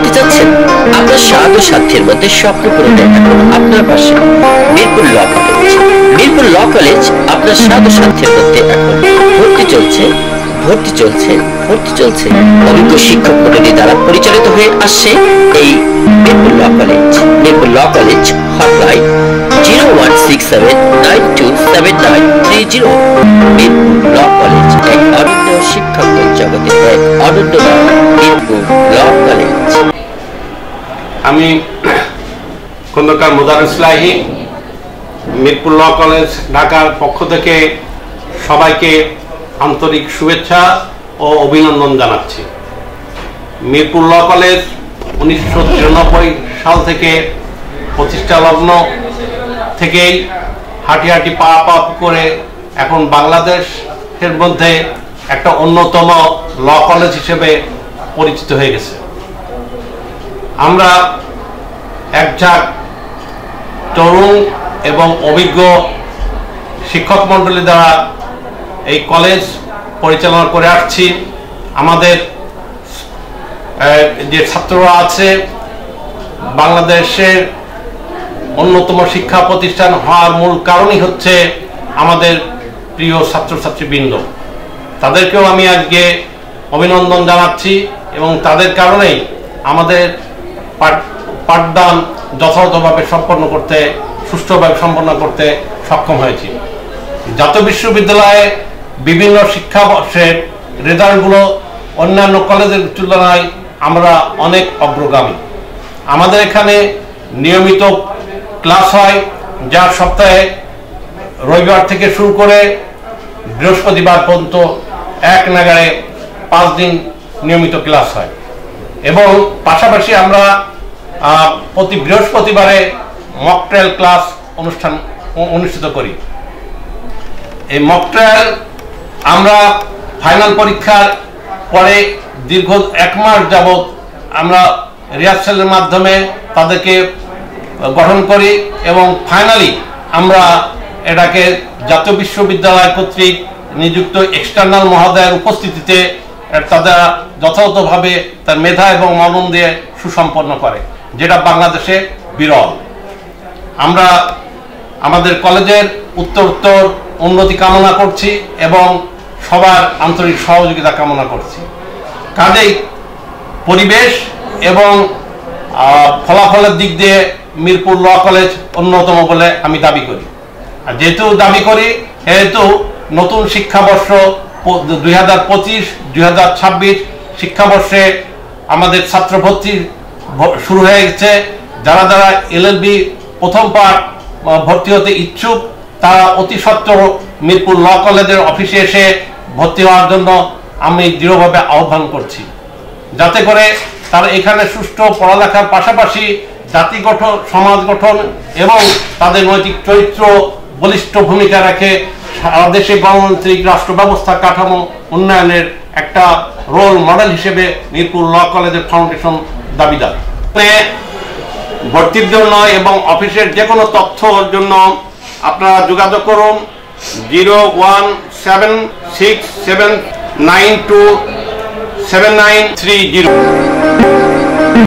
হতে চাচ্ছেন? আপনার স্বাদ ও সাধ্যের মধ্যে স্বপ্ন পূরণের এখন আপনার পাশে Mirpur law college. Mirpur law college আপনার স্বাদ ও সাধ্যের মধ্যে এখন ভর্তি চলছে অভিজ্ঞ শিক্ষক মণ্ডলী দ্বারা পরিচালিত হয়ে আসছে এই Mirpur law college. Mirpur law college hotline 0167927930। Mirpur law college এক অনন্য শিক্ষক জগতের এক অনন্য মিরপুর ল কলেজ। আমি খন্দকার মোদাররেস ইলাহি মিরপুর ল কলেজ ঢাকার পক্ষ থেকে সবাইকে আন্তরিক শুভেচ্ছা ও অভিনন্দন জানাচ্ছি। মিরপুর ল কলেজ 1993 সাল থেকে প্রতিষ্ঠা লগ্ন থেকেই হাঁটি হাঁটি পা করে এখন বাংলাদেশের মধ্যে একটা অন্যতম ল কলেজ হিসেবে পরিচিত হয়ে গেছে। আমরা একঝাঁক তরুণ এবং অভিজ্ঞ শিক্ষক মণ্ডলী দ্বারা এই কলেজ পরিচালনা করে আসছি। আমাদের যে ছাত্ররা আছে, বাংলাদেশের অন্যতম শিক্ষা প্রতিষ্ঠান হওয়ার মূল কারণই হচ্ছে আমাদের প্রিয় ছাত্রছাত্রীবৃন্দ। তাদেরকেও আমি আজকে অভিনন্দন জানাচ্ছি এবং তাদের কারণেই আমাদের পাঠদান যথাযথভাবে সুষ্ঠুভাবে সম্পন্ন করতে সক্ষম হয়েছি। জাতীয় বিশ্ববিদ্যালয়ে বিভিন্ন শিক্ষাবর্ষের রেজাল্টগুলো অন্যান্য কলেজের তুলনায় আমরা অনেক অগ্রগামী। আমাদের এখানে নিয়মিত ক্লাস হয়, যা সপ্তাহে রবিবার থেকে শুরু করে বৃহস্পতিবার পর্যন্ত এক নাগাড়ে 5 দিন নিয়মিত ক্লাস হয় এবং পাশাপাশি আমরা প্রতি বৃহস্পতিবারে মক ট্রায়াল ক্লাস অনুষ্ঠিত করি। এই মক ট্রায়াল আমরা ফাইনাল পরীক্ষার পরে দীর্ঘ 1 মাস যাবৎ আমরা রিহার্সালের মাধ্যমে তাদেরকে গঠন করি এবং ফাইনালি আমরা এটাকে জাতীয় বিশ্ববিদ্যালয় কর্তৃক নিযুক্ত এক্সটার্নাল মহোদয়ের উপস্থিতিতে তারা যথাযথভাবে তার মেধা এবং মনন দিয়ে সুসম্পন্ন করে, যেটা বাংলাদেশে বিরল। আমরা আমাদের কলেজের উত্তরোত্তর উন্নতি কামনা করছি এবং সবার আন্তরিক সহযোগিতা কামনা করছি। কাজেই পরিবেশ এবং ফলাফলের দিক দিয়ে মিরপুর ল কলেজ অন্যতম বলে আমি দাবি করি। আর যেহেতু দাবি করি, যেহেতু নতুন শিক্ষাবর্ষ 2025-2026 শিক্ষাবর্ষে আমাদের ছাত্র ভর্তি শুরু হয়ে গেছে। যারা যারা LLB প্রথম পাঠ ভর্তি হতে ইচ্ছুক, তারা অতি সত্বর মিরপুর ল কলেজের অফিসে এসে ভর্তি হওয়ার জন্য আমি দৃঢ়ভাবে আহ্বান করছি, যাতে করে তারা এখানে সুষ্ঠু পড়ালেখার পাশাপাশি জাতি গঠন, সমাজ গঠন এবং তাদের নৈতিক চরিত্র বলিষ্ঠ ভূমিকা রাখে সারা দেশে গণতান্ত্রিক রাষ্ট্র ব্যবস্থা কাঠামো উন্নয়নের একটা রোল মডেল হিসেবে মিরপুর ল কলেজের ফাউন্ডেশন দাবিদার। ভর্তির জন্য এবং অফিসের যে কোনো তথ্যর জন্য আপনারা যোগাযোগ করুন 01767927930।